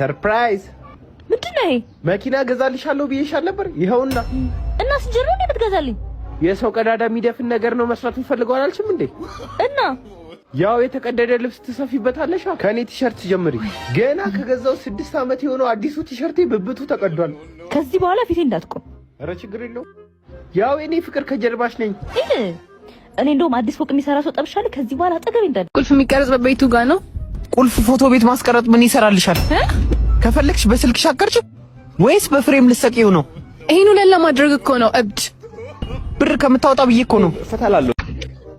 ሰርፕራይዝ ምንድነው ይሄ? መኪና ገዛልሻለሁ ብዬሻል ነበር። ይኸውና። እና ስጀሩ እንዴ ብትገዛልኝ? የሰው ቀዳዳ የሚደፍን ነገር ነው መስራት እንፈልገው አላልሽም እንዴ? እና ያው የተቀደደ ልብስ ትሰፊበታለሽ። ከኔ ቲሸርት ጀምሪ። ገና ከገዛው 6 ዓመት የሆነው አዲሱ ቲሸርቴ ብብቱ ተቀዷል። ከዚህ በኋላ ፊቴ እንዳትቆም። ኧረ ችግር የለው። ያው እኔ ፍቅር ከጀርባሽ ነኝ። እኔ እንደውም አዲስ ፎቅ የሚሰራ ሰው ጠብሻለሁ። ከዚህ በኋላ አጠገቤ እንዳት። ቁልፍ የሚቀረጽ በቤቱ ጋር ነው። ቁልፍ ፎቶ ቤት ማስቀረጥ ምን ይሰራልሻል? ከፈለግሽ በስልክሽ አቀርጭ ወይስ በፍሬም ልትሰቂው ነው? ይሄን ሁሉ ለማድረግ እኮ ነው እብድ። ብር ከምታወጣ ብዬ እኮ ነው። እፈታላለሁ።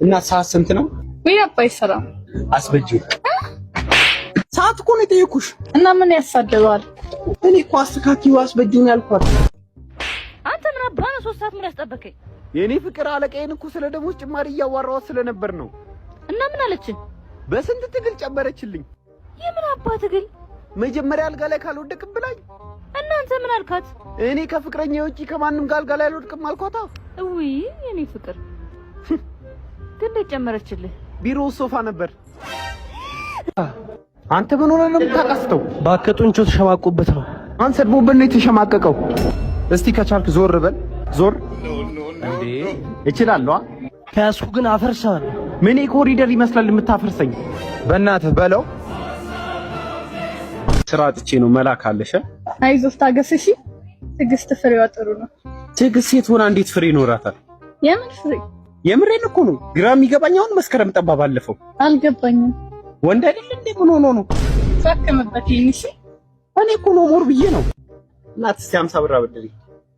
እና ሰዓት ስንት ነው? ወይ አባይ ሰላም አስበጂው። ሰዓት እኮ ነው የጠየኩሽ። እና ምን ያሳደባል? እኔ እኮ አስተካኪው አስበጂውን ያልኳት። አንተ ምን አባ ነው 3 ሰዓት ምን ያስጠበቀኝ? የኔ ፍቅር አለቃዬን እኮ ስለ ደሞዝ ጭማሪ እያዋራኋት ስለነበር ነው። እና ምን አለችን? በስንት ትግል ጨመረችልኝ። የምን አባ ትግል? መጀመሪያ አልጋ ላይ ካልወደቅም ብላኝ። እናንተ ምን አልካት? እኔ ከፍቅረኛ ውጪ ከማንም ጋር አልጋ ላይ አልወድቅም አልኳታ። ውይ የኔ ፍቅር ግን ጨመረችልህ። ቢሮ ሶፋ ነበር። አንተ ምን ሆነህ ነው የምታቀስተው? ባከጡንቾ ተሸማቆበት ነው። አንተ ሰድቦበት ነው የተሸማቀቀው። እስቲ ከቻልክ ዞር በል። ዞር እንዴ! እችላለሁ። ከያዝኩ ግን አፈርሳለሁ። ምን ኮሪደር ይመስላል የምታፈርሰኝ? በእናትህ በለው። ስራ አጥቼ ነው መላክ አለሽ። አይዞህ ታገስ እሺ። ትዕግስት ፍሬዋ ጥሩ ነው። ትዕግስት ሴት ሆና እንዴት ፍሬ ይኖራታል? የምን ፍሬ? የምሬን እኮ ነው። ግራ የሚገባኝ አሁን መስከረም ጠባ ባለፈው አልገባኝም። ወንድ አይደል እንዴ? ምን ሆኖ ነው? ፈከመበት ይንሽ። እኔ እኮ ነው ሞር ብዬ ነው። እናት እስቲ 50 ብር አበድሪ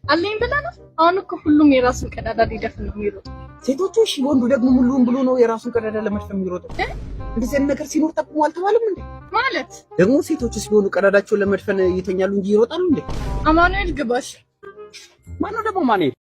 አለኝ ብላ ነው። አሁን እኮ ሁሉም የራሱን ቀዳዳ ሊደፍን ነው የሚሮጥ። ሴቶቹ እሺ፣ ወንዱ ደግሞ ሙሉውን ብሎ ነው የራሱን ቀዳዳ ለመድፈን የሚሮጠው። እንደዚህ ነገር ሲኖር ጠቅሞ አልተባለም እንዴ? ማለት ደግሞ ሴቶቹ ሲሆኑ ቀዳዳቸውን ለመድፈን ይተኛሉ እንጂ ይሮጣሉ እንዴ? አማኑኤል ግባሽ። ማነው ደግሞ ማኑኤል?